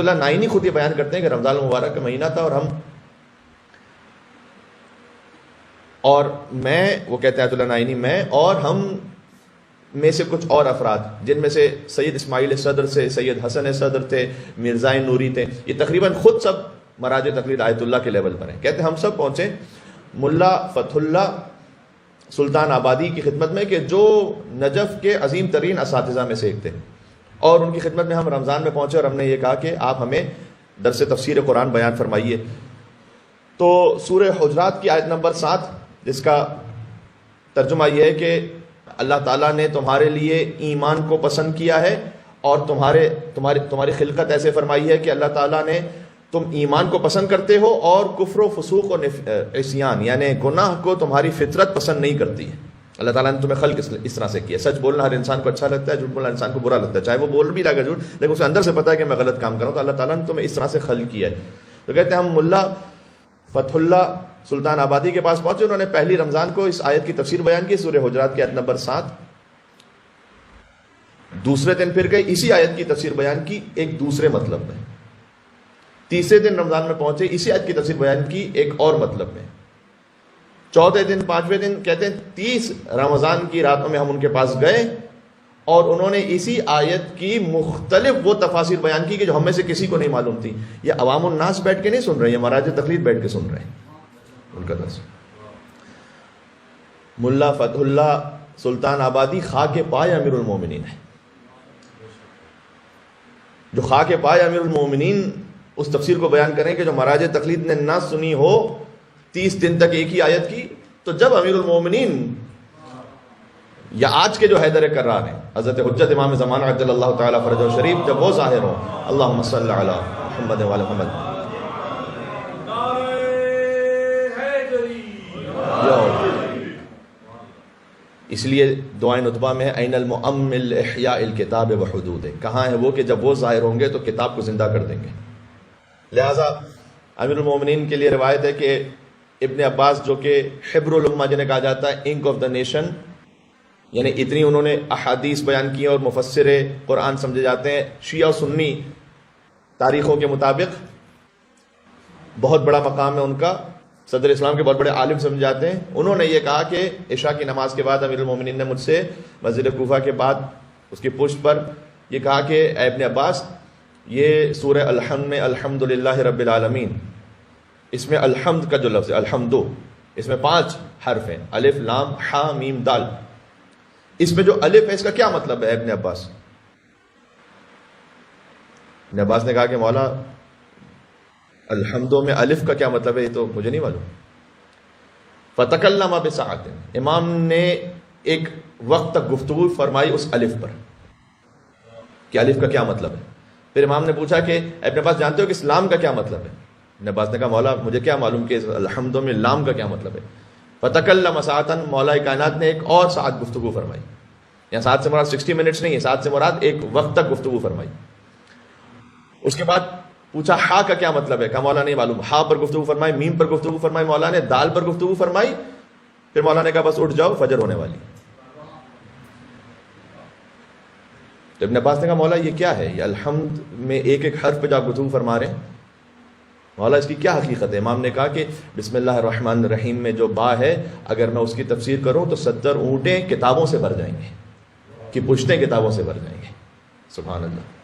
اللہ نائنی خود یہ بیان کرتے ہیں کہ رمضان المبارک کا مہینہ تھا وہ کہتے ہیں آیت اللہ نائنی میں اور ہم میں سے کچھ اور افراد جن میں سے سید اسماعیل صدر سے سید حسن صدر تھے، مرزا نوری تھے، یہ تقریباً خود سب مراج تقلید آیت اللہ کے لیول پر ہیں. کہتے ہیں ہم سب پہنچے ملا فتح اللہ سلطان آبادی کی خدمت میں کہ جو نجف کے عظیم ترین اساتذہ میں سے ایک تھے، اور ان کی خدمت میں ہم رمضان میں پہنچے اور ہم نے یہ کہا کہ آپ ہمیں درس تفسیر قرآن بیان فرمائیے. تو سورہ حجرات کی آیت نمبر 7 جس کا ترجمہ یہ ہے کہ اللہ تعالیٰ نے تمہارے لیے ایمان کو پسند کیا ہے اور تمہاری خلقت ایسے فرمائی ہے کہ اللہ تعالیٰ نے تم ایمان کو پسند کرتے ہو اور کفر و فسوق و عصیان یعنی گناہ کو تمہاری فطرت پسند نہیں کرتی ہے. اللہ تعالیٰ نے تمہیں خلق اس طرح سے کیا. سچ بولنا ہر انسان کو اچھا لگتا ہے، جھوٹ بولنا انسان کو برا لگتا ہے، چاہے وہ بول بھی لگا جھوٹ لیکن اسے اندر سے پتا ہے کہ میں غلط کام کروں. تو اللہ تعالیٰ نے تمہیں اس طرح سے خلق کیا ہے. تو کہتے ہیں ہم ملا فتح اللہ سلطان آبادی کے پاس پہنچے. انہوں نے پہلی رمضان کو اس آیت کی تفسیر بیان کی، سورہ حجرات کی آیت نمبر 7. دوسرے دن پھر گئے اسی آیت کی تفسیر بیان کی ایک دوسرے مطلب میں. تیسرے دن رمضان میں پہنچے اسی آیت کی تفسیر بیان کی ایک اور مطلب میں. چوتھے دن پانچویں دن کہتے ہیں 30 رمضان کی راتوں میں ہم ان کے پاس گئے اور انہوں نے اسی آیت کی مختلف وہ تفاسیر بیان کی کہ جو ہم میں سے کسی کو نہیں معلوم تھی. یہ عوام الناس بیٹھ کے نہیں سن رہے ہیں، مراج تقلید بیٹھ کے سن رہے ہیں ان کا درس. ملا فتح اللہ سلطان آبادی خاک پائے امیر المومنین ہے. جو خاک پائے امیر المومنین اس تفسیر کو بیان کریں کہ جو مراج تقلید نے نہ سنی ہو 30 دن تک ایک ہی آیت کی. تو جب امیر المومنین یا آج کے جو حیدر کرار ہیں حضرت حجت امام زمانہ عجل اللہ تعالی فرجہ شریف جب وہ ظاہر ہوں اللہم صلی علی محمد و علی محمد، اس لیے دعائیں نطبہ میں این المؤمل احیاء الکتاب و حدود، کہاں ہے وہ کہ جب وہ ظاہر ہوں گے تو کتاب کو زندہ کر دیں گے. لہذا امیر المومنین کے لیے روایت ہے کہ ابن عباس جو کہ حبر الامہ جنہیں کہا جاتا ہے انک آف دا نیشن، یعنی اتنی انہوں نے احادیث بیان کی اور مفسر قرآن سمجھے جاتے ہیں شیعہ و سنی تاریخوں کے مطابق. بہت بڑا مقام ہے ان کا، صدر اسلام کے بہت بڑے عالم سمجھے جاتے ہیں. انہوں نے یہ کہا کہ عشاء کی نماز کے بعد امیر المومنین نے مجھ سے مسجد کوفہ کے بعد اس کی پشت پر یہ کہا کہ اے ابن عباس، یہ سورہ الحمد میں الحمدللہ رب العالمین، اس میں الحمد کا جو لفظ ہے الحمدو، اس میں 5 حرف ہیں الف لام حا میم دال. اس میں جو الف ہے اس کا کیا مطلب ہے ابن عباس؟ ابن عباس نے کہا کہ مولا الحمدو میں الف کا کیا مطلب ہے یہ تو مجھے نہیں معلوم. فتکلم بساعۃ، امام نے ایک وقت تک گفتگو فرمائی اس الف پر کہ الف کا کیا مطلب ہے. پھر امام نے پوچھا کہ ابن عباس جانتے ہو کہ اسلام کا کیا مطلب ہے؟ ابن عباس نے کہا مولا مجھے کیا معلوم کہ الحمدو میں لام کا کیا مطلب ہے. فتکلم ساعۃ، مولا کائنات نے ایک اور ساعت گفتگو فرمائی. یہاں ساعت سے مراد 60 منٹس نہیں ہے، ساعت سے مراد ایک وقت تک گفتگو فرمائی. اس کے بعد پوچھا ہا کا کیا مطلب ہے؟ کہا مولا نہیں معلوم. ہا پر گفتگو فرمائی، میم پر گفتگو فرمائی مولا نے، دال پر گفتگو فرمائی. پھر مولا نے کہا بس اٹھ جاؤ فجر ہونے والی. تو ابن عباس نے کہا مولا یہ کیا ہے؟ یہ الحمد میں ایک ایک حرف پہ جا گفتگو فرما رہے ہیں، مولا اس کی کیا حقیقت ہے؟ امام نے کہا کہ بسم اللہ الرحمن الرحیم میں جو با ہے اگر میں اس کی تفسیر کروں تو 70 اونٹیں کتابوں سے بھر جائیں گے، کہ پشتیں کتابوں سے بھر جائیں گے. سبحان اللہ.